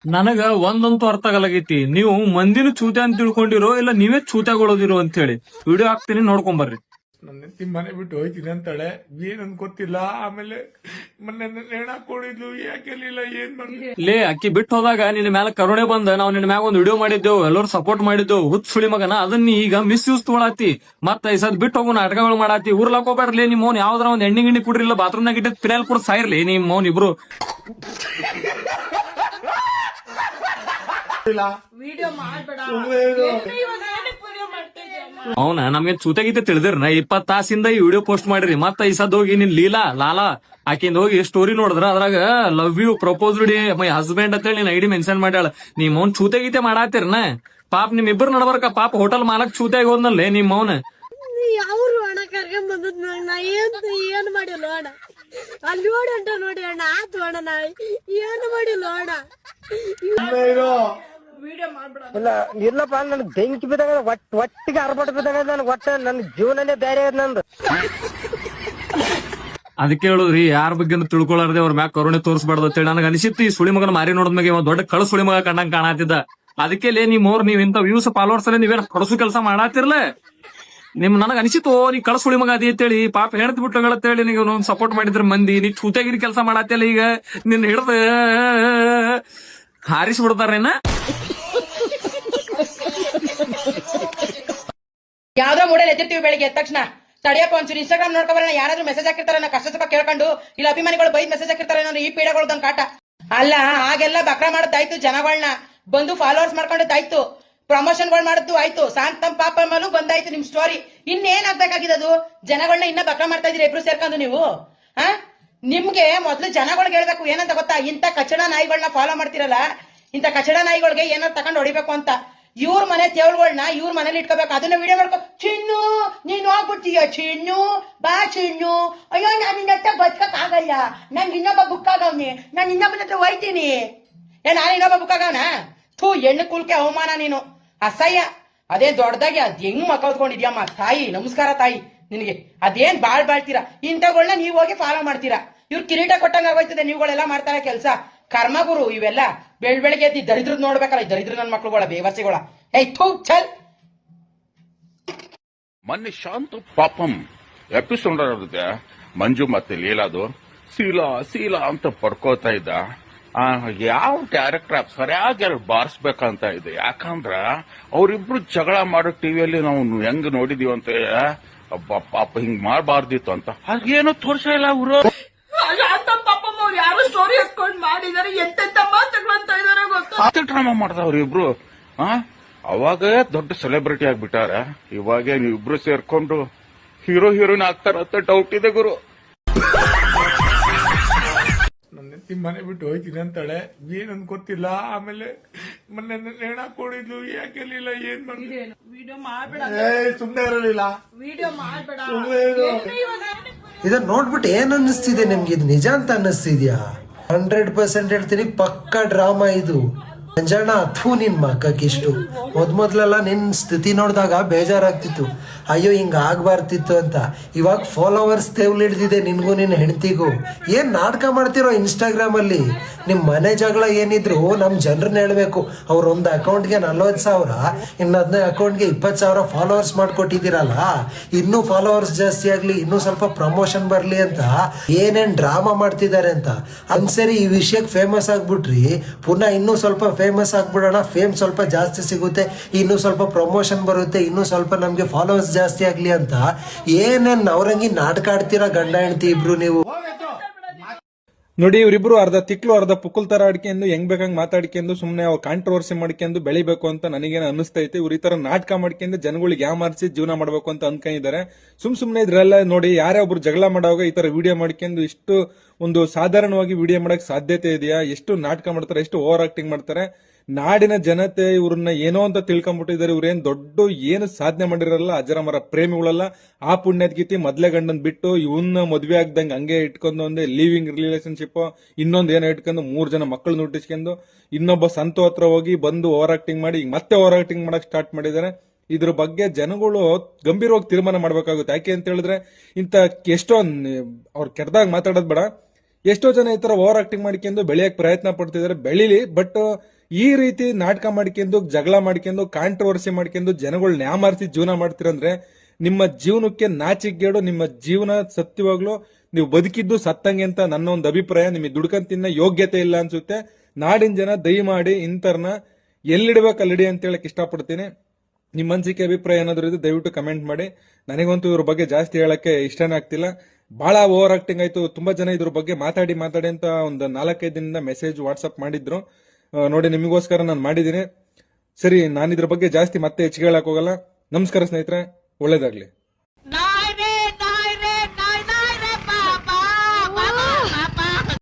ನನಗ ಒಂದಂತೂ ಅರ್ಥ ಆಗಲಾಗೈತಿ, ನೀವು ಮಂದಿನ ಚೂತೆ ಅಂತ ತಿಳ್ಕೊಂಡಿರೋ ಇಲ್ಲ ನೀವೇ ಚೂತೆಗೊಳೋದಿರೋ ಅಂತ ಹೇಳಿ. ವಿಡಿಯೋ ಹಾಕ್ತೀನಿ, ನೋಡ್ಕೊಂಬರ್ರಿ. ನನ್ನ ಹೆಂಡತಿ ಮನೆ ಬಿಟ್ಟು ಹೋಯ್ತೀನಿ ಅಂತಾಳೆ, ಏನ್ ಅನ್ಕೋತಿಲ್ಲ. ಆಮೇಲೆ ಮೊನ್ನೆ ನೇಣ ಹಾಕೊಂಡಿದ್ಲು, ಯಾಕೆಲ್ಲ ಏನ್ ಮಾಡಿ ಲೇ, ಅಕ್ಕಿ ಬಿಟ್ಟು ಹೋದಾಗ ನಿನ್ನ ಮ್ಯಾಲ ಕರುಣೆ ಬಂದ ನಾವು ನಿನ್ನ ಮ್ಯಾಗ ಒಂದು ವಿಡಿಯೋ ಮಾಡಿದ್ದೆವು, ಎಲ್ಲರೂ ಸಪೋರ್ಟ್ ಮಾಡಿದ್ದೆವು. ಹುಚ್ಚ ಸುಳಿ ಮಗನ ಅದನ್ನ ಈಗ ಮಿಸ್ಯೂಸ್ ತೊಗೊಳತಿ. ಮತ್ತ ಈ ಸದ್ ಬಿಟ್ಟು ಹೋಗೋ ನಾಟಕಗಳು ಮಾಡಾತಿ. ಊರ್ಲಾಕ್ ಹೋಗ್ಬೇಡ್ರಿ ನಿಮ್ಮ ಮೌನ್. ಯಾವ್ದಾರ ಒಂದ್ ಎಣ್ಣೆ ಗಿಣ್ಣಿ ಕುಡ್ರಿಲ್ಲ, ಬಾತ್ರೂಮ್ನಾಗ ಇಟ್ಟಿದ್ ಪಿನಾಲ್ ಕೂಡ ಸಾಯಿರ್ಲಿ ನಿಮ್ ಮೌನ್ ಇಬ್ರು. ಅವನ ನಮ್ಗೆ ಚೂತೆಗೀತೆ ತಿಳಿದಿರ್ನ 20 ತಾಸಿಂದ ಈ ವಿಡಿಯೋ ಪೋಸ್ಟ್ ಮಾಡಿರಿ. ಮತ್ತ ಈ ಸದ್ ಹೋಗಿ ನಿನ್ ಲೀಲಾ ಲಾಲಾ ಆಕಿಂದ ಹೋಗಿ ಸ್ಟೋರಿ ನೋಡಿದ್ರ ಅದ್ರಾಗ love you proposed my husband ಅಂತ ಹೇಳಿ ನೀನ್ ಐಡಿ ಮೆನ್ಷನ್ ಮಾಡ್ಯಾಳ. ನಿಮ್ ಮೌನ್ ಚೂತೆಗೀತೆ ಮಾಡಾತಿರ್ನ. ಪಾಪ ನಿಮ್ ಇಬ್ಬರು ನಡ್ಬರ್ಕ. ಪಾಪ ಹೋಟೆಲ್ ಮಾಲಕ್ ಚೂತೆಗೆ ಹೋದ್ನಲ್ಲೇ ನಿಮ್ ಮೌನ್. ಅವ್ರು ಅಣ್ಣ ಕರ್ಕೊಂಡ್ ಬಂದದ್ ನಾ ಏನ್ ಮಾಡಿಲ್ಲ ಅಣ್ಣ. ಅಲ್ಲಿ ನೋಡಿ ಅಂತ ನೋಡಿ ಅಣ್ಣ ಆತು ಅಣ್ಣ. ನಾ ಏನು ಮಾಡಿಲ್ಲ ಅಣ್ಣ. ಇಲ್ಲಪ್ಪ, ನನ್ ಬೆಂಕಿ ಬಿದ್ದಾಗ ಒಟ್ಟಿಗೆ ಅರ್ಬಟ್ ಬಿದ್ದಾಗ ನನ್ಗೆ ಒಟ್ಟ ನನ್ನ ಜೀವನನೇ ಬೇರೆ ನಂದು. ಅದಕ್ಕೆ ಹೇಳುದ್ರಿ, ಯಾರ ಬಗ್ಗೆ ತಿಳ್ಕೊಳಾರ್ದೆ ಅವ್ರ ಮ್ಯಾಗ ಕರುಣೆ ತೋರಿಸಬಾರ್ದು ಅಂತೇಳಿ. ನನಗೆ ಅನಿಸಿತ್ತು ಈ ಸುಳಿ ಮಗನ ಮಾರಿ ನೋಡಿದ್ಮೇಲೆ ಒಂದ್ ದೊಡ್ಡ ಕಳ ಸುಳಿ ಮಗ ಕಂಡಂಗ್ ಕಾಣತಿದ್ದ. ಅದಕ್ಕೆ ಲೇ ನೀವ್ ಇಂತ ವ್ಯೂಸ್ ಫಾಲೋವರ್ಸ್ ಅಲ್ಲಿ ನೀವೇನ್ ಕಡಸು ಕೆಲಸ ಮಾಡಾತಿರ್ಲ. ನನಗ ಅನಿಸಿತ್ತು ನೀ ಕಳ ಸುಳಿ ಮಗ ಅದಿ ಅಂತೇಳಿ. ಪಾಪ ಹೇಳ್ತಿ ಬಿಟ್ಟು ಹೇಳಿ ನೀವು ಸಪೋರ್ಟ್ ಮಾಡಿದ್ರ ಮಂದಿ. ನೀ ಚೂತೆಗಿರಿ ಕೆಲಸ ಮಾಡಾತಿಲ್ಲ. ಈಗ ನಿನ್ ಹಿಡ್ದ ಹಾರಿಸಿ ಬಿಡ್ತಾರೇನ. ಯಾವ್ದೋ ಮೂಡಲ್ಲಿ ಎದ್ದಿರ್ತೀವಿ ಬೆಳಿಗ್ಗೆ ಎದ್ದ ತಕ್ಷಣ, ತಡಿಯಪ್ಪ ಒಂಚೂರು ಇನ್ಸ್ಟಾಗ್ರಾಮ್ ನೋಡ್ಕೊಬರೋಣ, ಯಾರಾದ್ರೂ ಮೆಸೇಜ್ ಹಾಕಿರ್ತಾರೆ ನಾ ಕಷ್ಟ ಸುಖ ಕೇಳ್ಕೊಂಡು, ಇಲ್ಲ ಅಭಿಮಾನಿಗಳು ಬೈದ್ ಮೆಸೇಜ್ ಹಾಕಿರ್ತಾರೆ ಅನ್ನೋ ಈ ಪೀಡೆಗಳದೊಂದು ಕಾಟ ಅಲ್ಲ. ಆಗೆಲ್ಲ ಬಕ್ರ ಮಾಡೋದಾಯ್ತು, ಜನಗಳನ್ನ ಬಂದು ಫಾಲೋವರ್ಸ್ ಮಾಡ್ಕೊಂಡದ್ದಾಯ್ತು, ಪ್ರಮೋಷನ್ಗಳು ಮಾಡಿದ್ದು ಆಯ್ತು, ಶಾಂತಮ್ ಪಾಪ ಮೇಲೂ ಬಂದಾಯ್ತು ನಿಮ್ ಸ್ಟೋರಿ. ಇನ್ನೇನ್ ಆಗ್ಬೇಕಾಗಿದೆ ಅದು? ಜನಗಳನ್ನ ಇನ್ನ ಬಕ್ರ ಮಾಡ್ತಾ ಇದೀರಿ ಇಬ್ರು ಸೇರ್ಕೊಂಡು ನೀವು. ನಿಮ್ಗೆ ಮೊದ್ಲು ಜನಗಳಿಗೆ ಹೇಳ್ಬೇಕು ಏನಂತ ಗೊತ್ತಾ? ಇಂತ ಕಚಡ ನಾಯಿಗಳನ್ನ ಫಾಲೋ ಮಾಡ್ತಿರಲ್ಲ, ಇಂತ ಕಚಡ ನಾಯಿಗಳಿಗೆ ಏನಾದ್ರು ತಗೊಂಡು ಹೊಡಿಬೇಕು ಅಂತ. ಇವ್ರ ಮನೆ ತೇವಳುಗಳನ್ನ ಇವ್ರ ಮನೇಲಿ ಇಟ್ಕೋಬೇಕು. ಅದನ್ನ ವಿಡಿಯೋ ಮಾಡ್ಕೊ. ಚಿನ್ನು ನೀನ್ ಹೋಗ್ಬಿಡ್ತೀಯ, ಚಿನ್ನು ಬಾ ಚಿನ್ನು. ಅಯ್ಯೋ ನಾನು ಇನ್ನತ್ತ ಬದುಕಕ್ ಆಗಲ್ಲ, ನಂಗೆ ಇನ್ನೊಬ್ಬ ಬುಕ್ ಆಗವ್ನಿ, ನಾನು ಇನ್ನೊಬ್ಬನ ಹತ್ರ ಹೋಯ್ತೀನಿ. ನಾನು ಇನ್ನೊಬ್ಬ ಬುಕ್ ಆಗವನ? ಥೂ, ಹೆಣ್ಣು ಕುಲ್ಕೆ ಅವಮಾನ ನೀನು, ಅಸಹ್ಯ. ಅದೇ ದೊಡ್ಡದಾಗಿ ಅದ್ ಹೆಂಗ್ ಮಕ್ಕಳ್ಕೊಂಡಿದ್ಯಮ್ಮ ತಾಯಿ. ನಮಸ್ಕಾರ ತಾಯಿ ನಿನಗೆ. ಅದೇನ್ ಬಾಳ್ತೀರಾ ಇಂಥವುಗಳನ್ನ ನೀವ್ ಹೋಗಿ ಫಾಲೋ ಮಾಡ್ತೀರಾ. ಇವ್ರು ಕಿರೀಟ ಕೊಟ್ಟಂಗ ಆಗೋಯ್ತದೆ ನೀವುಗಳೆಲ್ಲ ಮಾಡ್ತಾರೆ ಕೆಲಸ. ಕರ್ಮಗುರು ಇವೆಲ್ಲ. ಬೆಳಗ್ಗೆ ಎದ್ದು ದರಿದ್ರದ್ ನೋಡ್ಬೇಕಲ್ಲ, ಈ ದರಿದ್ರ ನನ್ ಮಕ್ಳುಗಳ ಬೇವರ್ಸಿಗಳ. ಥೂ ಚಲ್. ಮೊನ್ನೆ ಶಾಂತ ಪಾಪಂ ಎಪಿಸೋಡ್ ಇರುತ್ತೆ, ಮಂಜು ಮತ್ತೆ ಲೀಲಾದು ಶೀಲಾ ಅಂತ ಪಡ್ಕೋತಾ ಇದ್ದ. ಯಾವ ಕ್ಯಾರೆಕ್ಟರ್ ಸರಿಯಾಗಿ ಬಾರಿಸ್ಬೇಕಂತ ಇದೆ. ಯಾಕಂದ್ರ ಅವ್ರಿಬ್ರು ಜಗಳ ಮಾಡೋ ಟಿವಿಯಲ್ಲಿ ನಾವು ಹೆಂಗ್ ನೋಡಿದೀವಿ ಅಂತ, ಪಾಪ ಹಿಂಗ್ ಮಾಡಬಾರ್ದಿತ್ತು ಅಂತ. ಅದೇನೋ ತೋರ್ಸೇ ಇಲ್ಲ ಅವರು. ಯಾರು ಸ್ಟೋರಿ ಎತ್ಕೊಂಡು ಮಾಡಿದಾರೆ, ಎಂತೆಂತ ಮಾತುಗಳಂತ ಇದಾರೆ ಗೊತ್ತಾ? ಡ್ರಾಮಾ ಮಾಡ್ದ ಅವ್ರಿಬ್ರು. ಅವಾಗ ದೊಡ್ಡ ಸೆಲೆಬ್ರಿಟಿ ಆಗ್ಬಿಟ್ಟಾರ. ಇವಾಗ ಇಬ್ರು ಸೇರ್ಕೊಂಡು ಹೀರೋಯಿನ್ ಆಗ್ತಾರಂತ ಡೌಟ್ ಇದೆ ಗುರು. ನನ್ನ ಹೆಂಡತಿ ಮನೆ ಬಿಟ್ಟು ಹೋಯ್ತೀನಿ ಅಂತಾಳೆ, ಏನ್ ಅನ್ಕೋತಿಲ್ಲ. ಆಮೇಲೆ ಮೊನ್ನೆ ನೇಣ ಹಾಕೊಂಡಿದ್ಲು, ಯಾಕೆಲ್ಲ ಏನ್ ಮಾಡಿ ವಿಡಿಯೋ ಮಾಡ್ಬೇಡ, ಸುಮ್ನೆ ಇರಲಿಲ್ಲ. ವಿಡಿಯೋ ಮಾಡ್ಬೇಡ. ಇದನ್ನ ನೋಡ್ಬಿಟ್ಟು ಏನ್ ಅನ್ನಿಸ್ತಿದೆ ನಿಮ್ಗೆ? ಇದು ನಿಜ ಅಂತ ಅನ್ನಿಸ್ತಿದ್ಯಾ? 100% ಹೇಳ್ತೀನಿ, ಪಕ್ಕಾ ಡ್ರಾಮಾ ಇದು. ಅಂಜಣ್ಣ ಥೂ ನಿನ್ ಮಕ್ಕಕ್ಕಿಷ್ಟು. ಮೊದ್ಲೆಲ್ಲ ನಿನ್ ಸ್ಥಿತಿ ನೋಡಿದಾಗ ಬೇಜಾರಾಗ್ತಿತ್ತು, ಅಯ್ಯೋ ಹಿಂಗ ಆಗ್ಬಾರ್ತಿತ್ತು ಅಂತ. ಇವಾಗ ಫಾಲೋವರ್ಸ್ ತೇವ್ಲಿಡ್ದಿದೆ ನಿನ್ಗೂ ನಿನ್ನ ಹೆಂಡತಿಗೂ. ಏನ್ ನಾಟಕ ಮಾಡ್ತಿರೋ ಇನ್ಸ್ಟಾಗ್ರಾಮ್ ಅಲ್ಲಿ? ನಿಮ್ ಮನೆ ಜಗಳ ಏನಿದ್ರು ನಮ್ ಜನರನ್ನ ಹೇಳ್ಬೇಕು. ಅವ್ರ ಒಂದು ಅಕೌಂಟ್ಗೆ 40,000, ಇನ್ನೊಂದನೇ ಅಕೌಂಟ್ಗೆ 20,000 ಫಾಲೋವರ್ಸ್ ಮಾಡ್ಕೊಟ್ಟಿದ್ದೀರಲ್ಲ. ಇನ್ನೂ ಫಾಲೋವರ್ಸ್ ಜಾಸ್ತಿ ಆಗ್ಲಿ, ಇನ್ನೂ ಸ್ವಲ್ಪ ಪ್ರಮೋಷನ್ ಬರ್ಲಿ ಅಂತ ಏನೇನ್ ಡ್ರಾಮಾ ಮಾಡ್ತಿದ್ದಾರೆ ಅಂತ. ಒಂದ್ಸರಿ ಈ ವಿಷಯಕ್ಕೆ ಫೇಮಸ್ ಆಗ್ಬಿಟ್ರಿ, ಪುನಃ ಇನ್ನೂ ಸ್ವಲ್ಪ ಫೇಮಸ್ ಆಗ್ಬಿಡೋಣ, ಫೇಮ್ ಸ್ವಲ್ಪ ಜಾಸ್ತಿ ಸಿಗುತ್ತೆ, ಇನ್ನೂ ಸ್ವಲ್ಪ ಪ್ರಮೋಷನ್ ಬರುತ್ತೆ, ಇನ್ನೂ ಸ್ವಲ್ಪ ನಮ್ಗೆ ಫಾಲೋವರ್ಸ್ ಜಾಸ್ತಿ ಆಗ್ಲಿ ಅಂತ ಏನೇನ್ ಅವರಂಗಿ ನಾಟಕ ಆಡ್ತೀರಾ ಗಂಡ ಹೆಂಡತಿ ಇಬ್ರು ನೀವು. ನೋಡಿ, ಇವರಿಬ್ರು ಅರ್ಧ ತಿಕ್ಲು ಅರ್ಧ ಪುಕ್ಕಲ್ ತರ ಆಡ್ಕೊಂಡು ಹೆಂಗ್ ಬೇಕಂಗ್ ಮಾತಾಡ್ಕೊಂಡು ಸುಮ್ನೆ ಅವ್ರು ಕಾಂಟ್ರವರ್ಸಿ ಮಾಡ್ಕೊಂಡು ಬೆಳಿಬೇಕು ಅಂತ ನನಗೇನು ಅನಿಸ್ತೈತೆ. ಇವ್ರ ಈ ತರ ನಾಟಕ ಮಾಡ್ಕೊಂಡು ಜನಗಳಿಗೆ ಯಾಮಾರಿಸಿ ಜೀವನ ಮಾಡ್ಬೇಕು ಅಂತ ಅನ್ಕೊಂಡಿದ್ದಾರೆ. ಸುಮ್ನೆ ಇದ್ರೆಲ್ಲ ನೋಡಿ, ಯಾರೇ ಒಬ್ರು ಜಗಳ ಮಾಡೋವಾಗ ಈ ತರ ವಿಡಿಯೋ ಮಾಡ್ಕೊಂಡು ಇಷ್ಟು ಒಂದು ಸಾಧಾರಣವಾಗಿ ವಿಡಿಯೋ ಮಾಡಕ್ ಸಾಧ್ಯತೆ ಇದೆಯಾ? ಎಷ್ಟು ನಾಟಕ ಮಾಡ್ತಾರೆ, ಎಷ್ಟು ಓವರ್ ಆಕ್ಟಿಂಗ್ ಮಾಡ್ತಾರೆ. ನಾಡಿನ ಜನತೆ ಇವ್ರನ್ನ ಏನೋ ಅಂತ ತಿಳ್ಕೊಂಡ್ಬಿಟ್ಟಿದ್ದಾರೆ. ಇವ್ರೇನ್ ದೊಡ್ಡ ಏನು ಸಾಧನೆ ಮಾಡಿರಲ್ಲ, ಅಜರಮರ ಪ್ರೇಮಿಗಳಲ್ಲ. ಆ ಪುಣ್ಯದ್ಗೀತಿ ಮೊದ್ಲೇ ಗಂಡನ್ ಬಿಟ್ಟು ಇವನ್ನ ಮದ್ವೆ ಆಗ್ದಂಗೆ ಹಂಗೆ ಇಟ್ಕೊಂಡು ಒಂದೇ ಲಿವಿಂಗ್ ರಿಲೇಶನ್ಶಿಪ್, ಇನ್ನೊಂದ್ ಏನೋ ಇಟ್ಕೊಂಡು 3 ಜನ ಮಕ್ಕಳನ್ನ ಹುಟ್ಟಿಸ್ಕೊಂಡು ಇನ್ನೊಬ್ಬ ಸಂತು ಹತ್ರ ಹೋಗಿ ಬಂದು ಓವರ್ ಆಕ್ಟಿಂಗ್ ಮಾಡಿ ಮತ್ತೆ ಓವರ್ ಆಕ್ಟಿಂಗ್ ಮಾಡಕ್ ಸ್ಟಾರ್ಟ್ ಮಾಡಿದ್ದಾರೆ. ಇದ್ರ ಬಗ್ಗೆ ಜನಗಳು ಗಂಭೀರವಾಗಿ ತೀರ್ಮಾನ ಮಾಡ್ಬೇಕಾಗುತ್ತೆ. ಯಾಕೆ ಅಂತ ಹೇಳಿದ್ರೆ ಇಂತ ಎಷ್ಟೋ ಅವ್ರ ಕೆಟ್ಟದಾಗ ಮಾತಾಡೋದ್ ಬೇಡ, ಎಷ್ಟೋ ಜನ ಈ ತರ ಓವರ್ ಆಕ್ಟಿಂಗ್ ಮಾಡ್ಕೊಂಡು ಬೆಳೆಯಕ್ ಪ್ರಯತ್ನ ಪಡ್ತಿದ್ದಾರೆ, ಬೆಳಿಲಿ. ಬಟ್ ಈ ರೀತಿ ನಾಟಕ ಮಾಡ್ಕೊಂಡು, ಜಗಳ ಮಾಡ್ಕೊಂಡು, ಕಾಂಟ್ರವರ್ಸಿ ಮಾಡ್ಕೊಂಡು ಜನಗಳನ್ನ ಯಾಮಾರಿಸಿ ಜೀವನ ಮಾಡ್ತಿರಂದ್ರೆ ನಿಮ್ಮ ಜೀವನಕ್ಕೆ ನಾಚಿಕೆಗೇಡು. ನಿಮ್ಮ ಜೀವನ ಸತ್ಯವಾಗ್ಲೂ ನೀವು ಬದುಕಿದ್ದು ಸತ್ತಂಗೆ ಅಂತ ನನ್ನ ಒಂದು ಅಭಿಪ್ರಾಯ. ನಿಮಗೆ ದುಡ್ಕೊಂಡ್ ತಿನ್ನ ಯೋಗ್ಯತೆ ಇಲ್ಲ ಅನ್ಸುತ್ತೆ. ನಾಡಿನ ಜನ ದಯಮಾಡಿ ಇಂತರ್ನ ಎಲ್ಲಿಡ್ಬೇಕು ಅಲ್ಲಿಡಿ ಅಂತ ಹೇಳಕ್ ಇಷ್ಟಪಡ್ತೀನಿ. ನಿಮ್ಮ ಅನಿಸಿಕೆ ಅಭಿಪ್ರಾಯ ಏನಾದ್ರು ಇದೆ ದಯವಿಟ್ಟು ಕಮೆಂಟ್ ಮಾಡಿ. ನನಗಂತೂ ಇವ್ರ ಬಗ್ಗೆ ಜಾಸ್ತಿ ಹೇಳಕ್ಕೆ ಇಷ್ಟನೇ ಆಗ್ತಿಲ್ಲ. ಬಹಳ ಓವರ್ ಆಕ್ಟಿಂಗ್ ಆಯ್ತು. ತುಂಬಾ ಜನ ಇದ್ರ ಬಗ್ಗೆ ಮಾತಾಡಿ ಅಂತ ಒಂದು 4-5 ದಿನದಿಂದ ಮೆಸೇಜ್ ವಾಟ್ಸ್ಆಪ್ ಮಾಡಿದ್ರು. ನೋಡಿ, ನಿಮಗೋಸ್ಕರ ನಾನು ಮಾಡಿದ್ದೀನಿ. ಸರಿ, ನಾನು ಇದ್ರ ಬಗ್ಗೆ ಜಾಸ್ತಿ ಮತ್ತೆ ಹೆಚ್ಚಿಗೆ ಹೇಳಕ್ ಹೋಗಲ್ಲ. ನಮಸ್ಕಾರ ಸ್ನೇಹಿತರೆ, ಒಳ್ಳೇದಾಗ್ಲಿ.